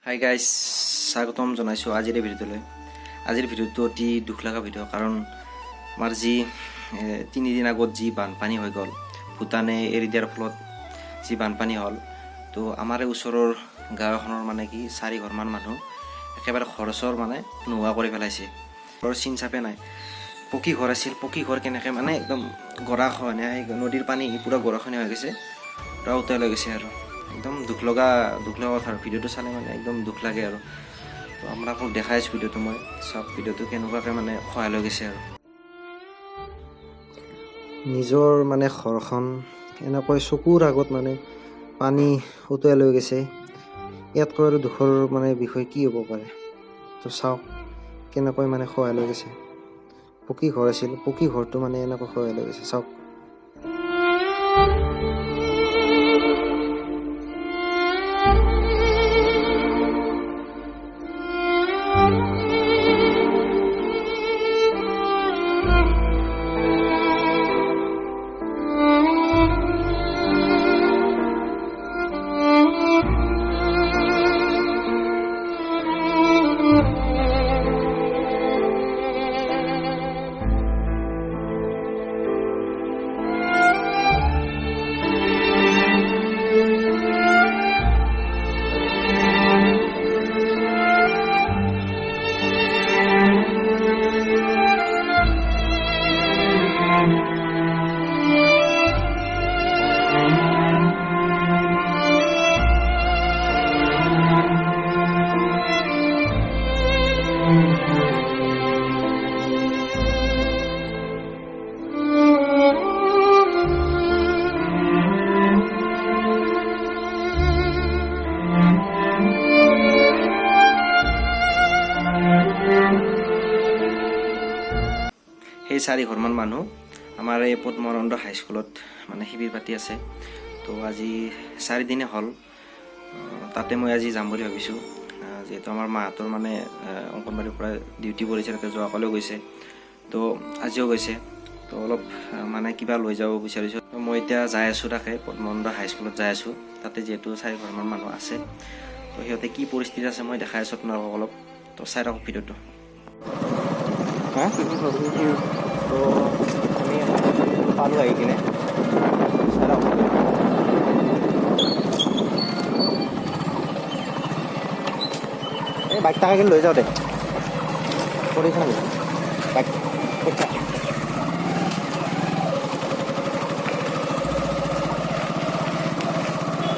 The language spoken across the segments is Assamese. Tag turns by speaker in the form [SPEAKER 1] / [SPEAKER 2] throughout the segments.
[SPEAKER 1] হাই গাইজ, স্বাগতম জনাইছোঁ আজিৰ ভিডিঅ'টোলৈ। আজিৰ ভিডিঅ'টো অতি দুখ লগা ভিডিঅ' কাৰণ আমাৰ যি 3 দিন আগত যি বানপানী হৈ গ'ল, ভূটানে এৰি দিয়াৰ ফলত যি বানপানী হ'ল, তো আমাৰ ওচৰৰ গাঁও এখনৰ মানে কি 4 ঘৰমান মানুহ একেবাৰে খৰচৰ মানে নোহোৱা কৰি পেলাইছে। ঘৰৰ চিন চাপে নাই। পকী ঘৰ আছিল, পকী ঘৰ কেনেকৈ মানে একদম গৰাখহনীয়া, নদীৰ পানী পূৰা গৰাখহনীয়া হৈ গৈছে, পূৰা উটাই লৈ গৈছে আৰু একদম দুখ লগা কথা। ভিডিঅ'টো চালে মানে একদম দুখ লাগে আৰু তো আপোনালোকক দেখাই আছোঁ ভিডিঅ'টো। মই চব ভিডিঅ'টো কেনেকুৱাকৈ মানে সহায় লৈ গৈছে আৰু নিজৰ মানে ঘৰখন এনেকৈ চকুৰ আগত মানে পানী উটুৱাই লৈ গৈছে। ইয়াতকৈ আৰু দুখৰ মানে বিষয় কি হ'ব পাৰে। তো চাওক কেনেকৈ মানে সহায় লৈ গৈছে। পকী ঘৰ আছিল, পকী ঘৰটো মানে এনেকৈ সহায় লৈ গৈছে, চাওক। সেই 4 ঘৰমান মানুহ আমাৰ এই পদ্মনন্দ হাইস্কুলত মানে শিবিৰ পাতি আছে। তো আজি 4 দিনে হ'ল, তাতে মই আজি যাম বুলি ভাবিছোঁ। যিহেতু আমাৰ মাহঁতৰ মানে অংগনবাড়ীৰ পৰা ডিউটি কৰিছে, তাতে যোৱাকালিও গৈছে, তো আজিও গৈছে। তো অলপ মানে কিবা লৈ যাব বিচাৰিছোঁ। মই এতিয়া যাই আছোঁ, তাকে পদ্মনন্দ হাইস্কুলত যাই আছোঁ। তাতে যিহেতু 4 ঘৰমান মানুহ আছে, তো সিহঁতে কি পৰিস্থিতি আছে মই দেখাই আছোঁ আপোনালোকক অলপ। তো চাই থাকক ভিডিঅ'টো। তো আমি পালোঁ আহি কিনে এই বাইক টাকা কিন্তু লৈ যাওঁ দে, কৰিছে নেকি বাইক পইচা।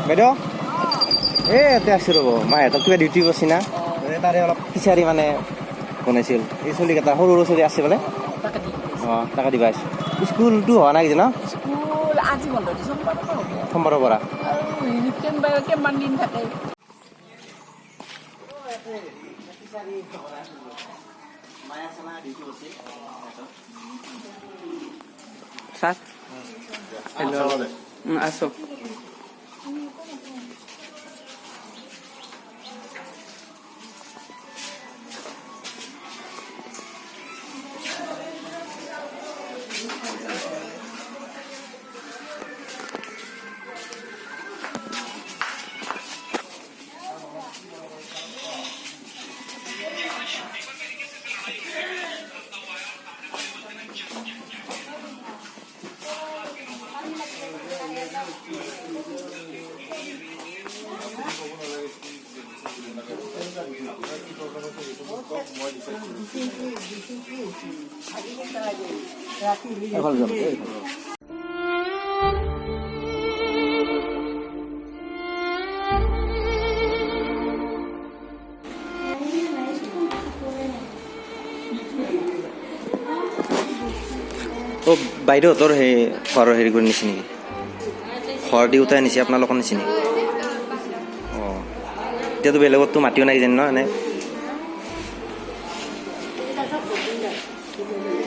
[SPEAKER 1] বাইদেউ এই ইয়াতে আছোঁ ৰ'ব, মাহঁতক কিবা ডিউটি কৰিছে না, তাৰে অলপ খিচাৰি মানে বনাইছিল। এই চলিকেইটা সৰু সৰু চলি আছে বোলে, অঁ টাকা দিবা আহিছোঁ। স্কুলটো হোৱা নাই ন?
[SPEAKER 2] স্কুল আজি বন্ধ দিছে,
[SPEAKER 1] সোমবাৰৰ পৰা।
[SPEAKER 2] কিমান দিন থাকে?
[SPEAKER 3] Sat. Hello. Aso.
[SPEAKER 1] অঁ বাইদেউহঁতৰ সেই ঘৰৰ হেৰি কৰি নিছে নেকি? ঘৰ দি উঠাই নিছে আপোনালোকৰ নিছে নেকি? অঁ এতিয়াতো বেলেগততো মাতিও নাই যেন ন? এনে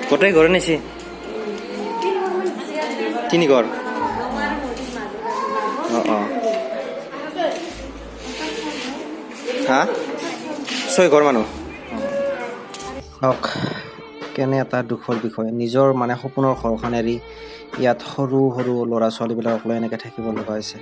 [SPEAKER 1] গোটেই ঘৰে নিছে? 3 ঘৰ? অঁ অঁ হা 6 ঘৰ মানুহ। কেনে এটা দুখৰ বিষয়, নিজৰ মানে সপোনৰ ঘৰখন এৰি ইয়াত সৰু সৰু ল'ৰা ছোৱালীবিলাকক লৈ এনেকৈ থাকিব লগা হৈছে।